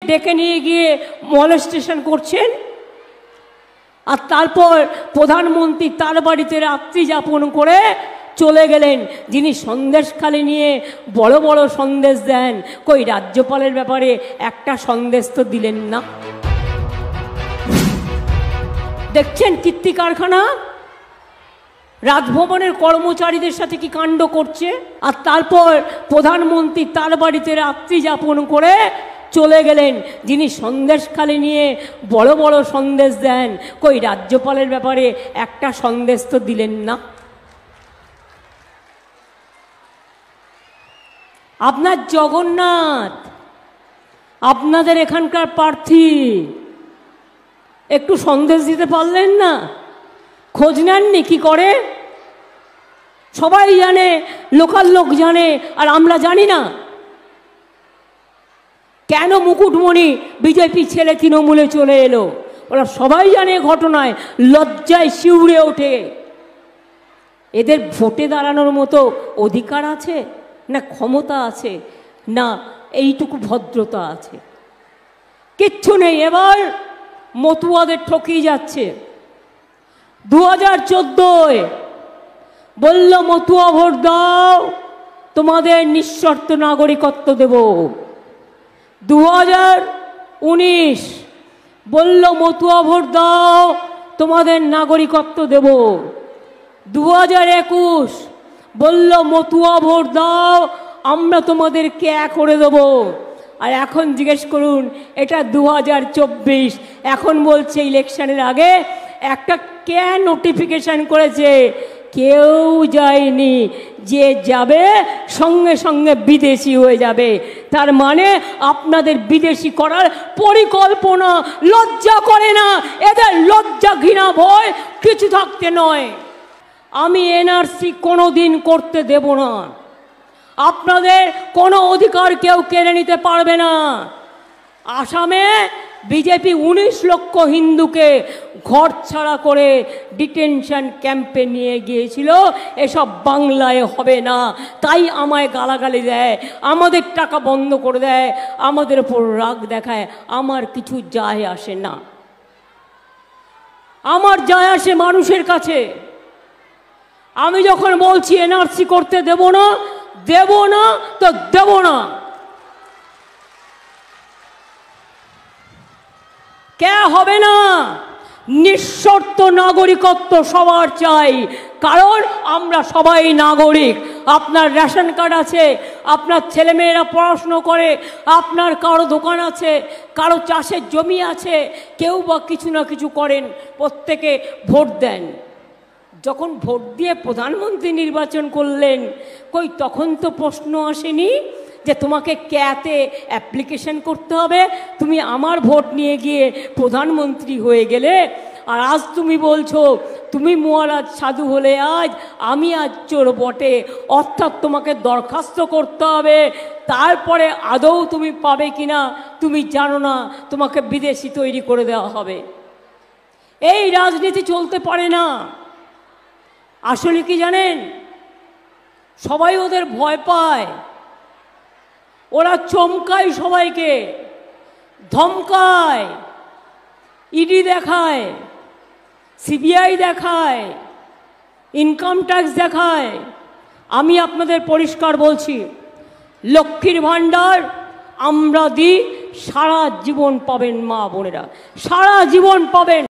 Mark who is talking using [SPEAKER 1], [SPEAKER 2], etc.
[SPEAKER 1] ডেকে নিয়ে গিয়ে মলেস্টেশন করছেন, আর তারপর প্রধানমন্ত্রী তার বাড়িতে রাত্রি যাপন করে চলে গেলেন, যিনি সন্দেশখালি নিয়ে বড় বড় সন্দেশ দেন। কই রাজ্যপালের ব্যাপারে একটা সন্দেশ তো দিলেন না। দেখছেন কীর্তি কারখানা রাজভবনের কর্মচারীদের সাথে কি কাণ্ড করছে। আর তারপর প্রধানমন্ত্রী তার বাড়িতে রাত্রি যাপন করে চলে গেলেন, যিনি সন্দেশখালি নিয়ে বড় বড় সন্দেশ দেন। কই রাজ্যপালের ব্যাপারে একটা সন্দেশ তো দিলেন না। আপনার জগন্নাথ, আপনাদের এখানকার প্রার্থী, একটু সন্দেশ দিতে পারলেন না? খোঁজ নেননি কি করে? সবাই জানে, লোকাল লোক জানে, আর আমরা জানি না। কেন মুকুটমণি বিজেপি ছেলে তৃণমূলে চলে এলো, ওরা সবাই জানে ঘটনায়, লজ্জায় শিউরে ওঠে। এদের ভোটে দাঁড়ানোর মতো অধিকার আছে না, ক্ষমতা আছে না, এইটুকু ভদ্রতা আছে? কিচ্ছু নেই। এবার মতুয়াদের ঠকিয়ে যাচ্ছে। 2014 বলল মতুয়া ভোট দাও, তোমাদের নিঃশর্ত নাগরিকত্ব দেব। 2019 বলল মতুয়া ভোট দাও, তোমাদের নাগরিকত্ব দেব। 2021 বলল মতুয়া ভোট দাও, আমরা তোমাদের ক্যা করে দেব। আর এখন জিজ্ঞেস করুন, এটা 2024, এখন বলছে ইলেকশনের আগে একটা ক্যা নোটিফিকেশন করেছে, কেউ যায়নি, যে যাবে সঙ্গে সঙ্গে বিদেশি হয়ে যাবে। তার মানে আপনাদের বিদেশি করার পরিকল্পনা। লজ্জা করে না এদের? লজ্জা ঘৃণা ভয় কিছু থাকতে নয়। আমি এনআরসি কোনোদিন করতে দেব না। আপনাদের কোনো অধিকার কেউ কেড়ে নিতে পারবে না। আসামে বিজেপি 19 লক্ষ হিন্দুকে ঘর ছাড়া করে ডিটেনশন ক্যাম্পে নিয়ে গিয়েছিল। এসব বাংলায় হবে না, তাই আমায় গালাগালি দেয়, আমাদের টাকা বন্ধ করে দেয়, আমাদের ওপর রাগ দেখায়। আমার কিছু যায় আসে না। আমার যায় আসে মানুষের কাছে। আমি যখন বলছি এনআরসি করতে দেব না, দেব না তো দেব না। কে হবে না? নিঃশর্ত নাগরিকত্ব সবার চাই, কারণ আমরা সবাই নাগরিক। আপনার রেশন কার্ড আছে, আপনার ছেলেমেয়েরা পড়াশুনো করে, আপনার কারো দোকান আছে, কারো চাষের জমি আছে, কেউ বা কিছু না কিছু করেন, প্রত্যেকে ভোট দেন। যখন ভোট দিয়ে প্রধানমন্ত্রী নির্বাচন করলেন, কই তখন তো প্রশ্ন আসেনি যে তোমাকে ক্যাতে অ্যাপ্লিকেশন করতে হবে, তুমি আমার ভোট নিয়ে গিয়ে প্রধানমন্ত্রী হয়ে গেলে। আর আজ তুমি বলছো তুমি মহারাজ সাধু হলে আজ, আমি আজ চোর বটে। অর্থাৎ তোমাকে দরখাস্ত করতে হবে, তারপরে আদৌ তুমি পাবে কিনা তুমি জানো না, তোমাকে বিদেশি তৈরি করে দেওয়া হবে। এই রাজনীতি চলতে পারে না। আসলে কি জানেন, সবাই ওদের ভয় পায়, ওরা চমকায় সবাইকে, ধমকায়, ইডি দেখায়, সিবিআই দেখায়, ইনকাম ট্যাক্স দেখায়। আমি আপনাদের পরিষ্কার বলছি, লক্ষ্মীর ভাণ্ডার আমরা দিই, সারা জীবন পাবেন মা বোনেরা, সারা জীবন পাবেন।